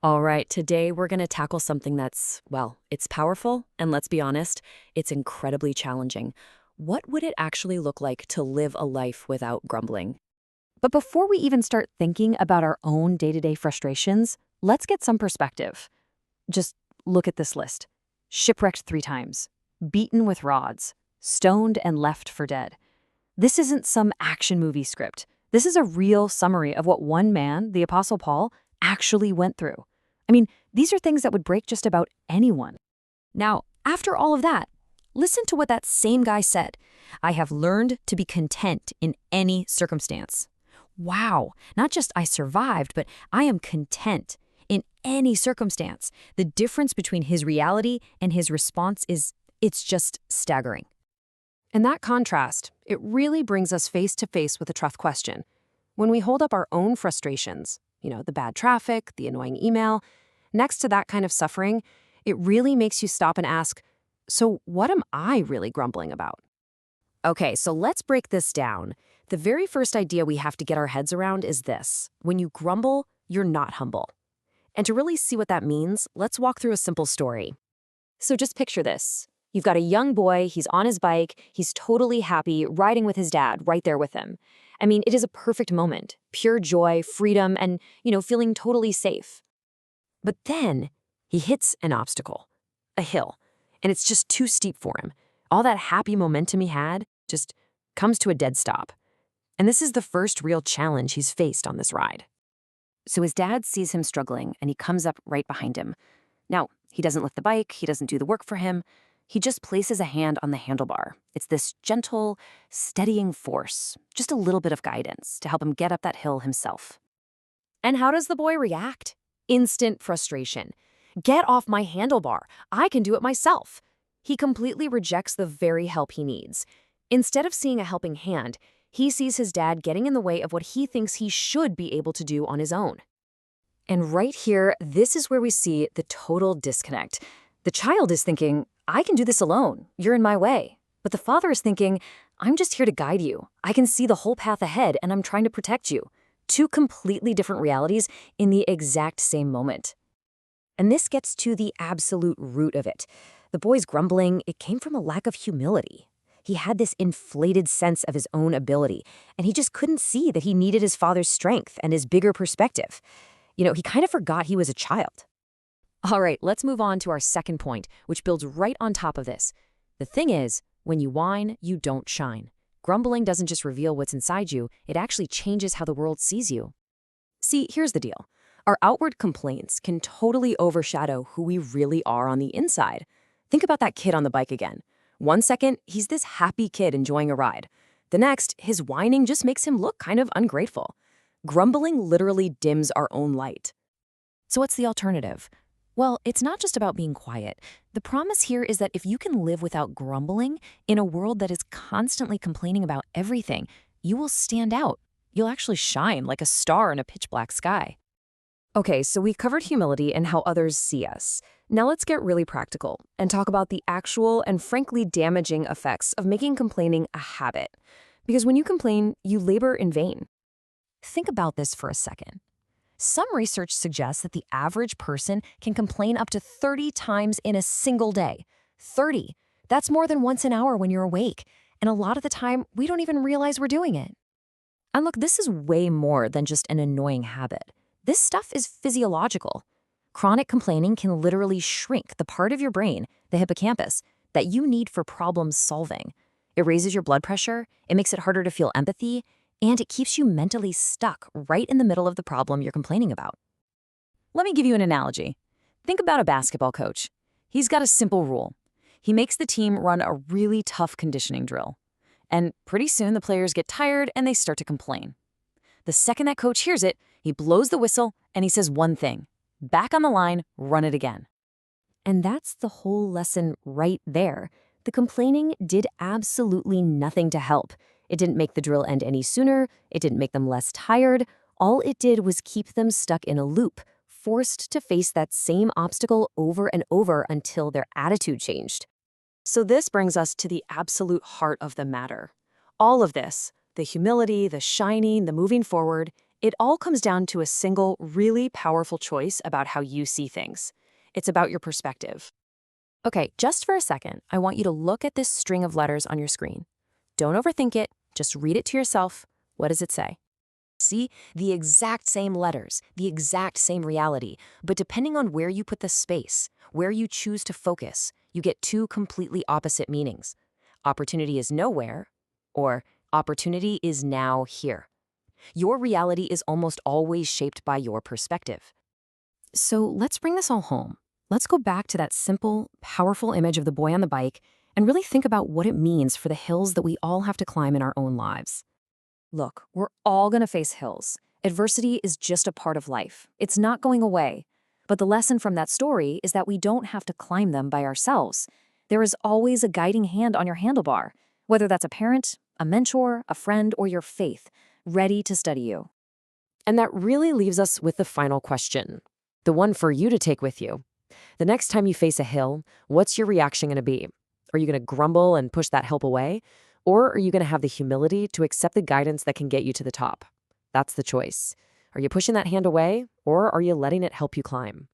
All right, today we're going to tackle something that's, well, it's powerful, and let's be honest, it's incredibly challenging. What would it actually look like to live a life without grumbling? But before we even start thinking about our own day-to-day frustrations, let's get some perspective. Just look at this list. Shipwrecked 3 times, beaten with rods, stoned and left for dead. This isn't some action movie script. This is a real summary of what one man, the Apostle Paul, actually went through. I mean, these are things that would break just about anyone. Now, after all of that, listen to what that same guy said. I have learned to be content in any circumstance. Wow, not just I survived, but I am content in any circumstance. The difference between his reality and his response it's just staggering. And that contrast, it really brings us face to face with a tough question. When we hold up our own frustrations, the bad traffic, the annoying email, next to that kind of suffering, it really makes you stop and ask, so what am I really grumbling about? Okay, so let's break this down. The very first idea we have to get our heads around is this. When you grumble, you're not humble. And to really see what that means, let's walk through a simple story. So just picture this. You've got a young boy, he's on his bike, he's totally happy, riding with his dad right there with him. I mean, it is a perfect moment. Pure joy, freedom, and, feeling totally safe. But then he hits an obstacle, a hill, and it's just too steep for him. All that happy momentum he had just comes to a dead stop. And this is the first real challenge he's faced on this ride. So his dad sees him struggling, and he comes up right behind him. Now, he doesn't lift the bike, he doesn't do the work for him. He just places a hand on the handlebar. It's this gentle, steadying force, just a little bit of guidance to help him get up that hill himself. And how does the boy react? Instant frustration. Get off my handlebar. I can do it myself. He completely rejects the very help he needs. Instead of seeing a helping hand, he sees his dad getting in the way of what he thinks he should be able to do on his own. And right here, this is where we see the total disconnect. The child is thinking, I can do this alone. You're in my way. But the father is thinking, I'm just here to guide you. I can see the whole path ahead, and I'm trying to protect you. Two completely different realities in the exact same moment. And this gets to the absolute root of it. The boy's grumbling, it came from a lack of humility. He had this inflated sense of his own ability, and he just couldn't see that he needed his father's strength and his bigger perspective. He kind of forgot he was a child. All right, let's move on to our second point, which builds right on top of this. The thing is, when you whine, you don't shine. Grumbling doesn't just reveal what's inside you, it actually changes how the world sees you. See, here's the deal. Our outward complaints can totally overshadow who we really are on the inside. Think about that kid on the bike again. One second, he's this happy kid enjoying a ride. The next, his whining just makes him look kind of ungrateful. Grumbling literally dims our own light. So what's the alternative? Well, it's not just about being quiet. The promise here is that if you can live without grumbling in a world that is constantly complaining about everything, you will stand out. You'll actually shine like a star in a pitch-black sky. Okay, so we covered humility and how others see us. Now let's get really practical and talk about the actual and frankly damaging effects of making complaining a habit. Because when you complain, you labor in vain. Think about this for a second. Some research suggests that the average person can complain up to 30 times in a single day. 30. That's more than once an hour when you're awake. And a lot of the time, we don't even realize we're doing it. And look, this is way more than just an annoying habit. This stuff is physiological. Chronic complaining can literally shrink the part of your brain, the hippocampus, that you need for problem solving. It raises your blood pressure, it makes it harder to feel empathy, and it keeps you mentally stuck right in the middle of the problem you're complaining about. Let me give you an analogy. Think about a basketball coach. He's got a simple rule. He makes the team run a really tough conditioning drill. And pretty soon the players get tired and they start to complain. The second that coach hears it, he blows the whistle and he says one thing. Back on the line, run it again. And that's the whole lesson right there. The complaining did absolutely nothing to help. It didn't make the drill end any sooner. It didn't make them less tired. All it did was keep them stuck in a loop, forced to face that same obstacle over and over until their attitude changed. So this brings us to the absolute heart of the matter. All of this, the humility, the shining, the moving forward, It all comes down to a single, really powerful choice about how you see things. It's about your perspective. Okay, just for a second, I want you to look at this string of letters on your screen. Don't overthink it, just read it to yourself. What does it say? See, the exact same letters, the exact same reality, but depending on where you put the space, where you choose to focus, you get two completely opposite meanings. Opportunity is nowhere, or opportunity is now here. Your reality is almost always shaped by your perspective. So let's bring this all home. Let's go back to that simple, powerful image of the boy on the bike and really think about what it means for the hills that we all have to climb in our own lives. Look, we're all going to face hills. Adversity is just a part of life. It's not going away. But the lesson from that story is that we don't have to climb them by ourselves. There is always a guiding hand on your handlebar, whether that's a parent, a mentor, a friend, or your faith, ready to steady you. And that really leaves us with the final question, the one for you to take with you. The next time you face a hill, what's your reaction going to be? Are you going to grumble and push that help away? Or are you going to have the humility to accept the guidance that can get you to the top? That's the choice. Are you pushing that hand away, or are you letting it help you climb?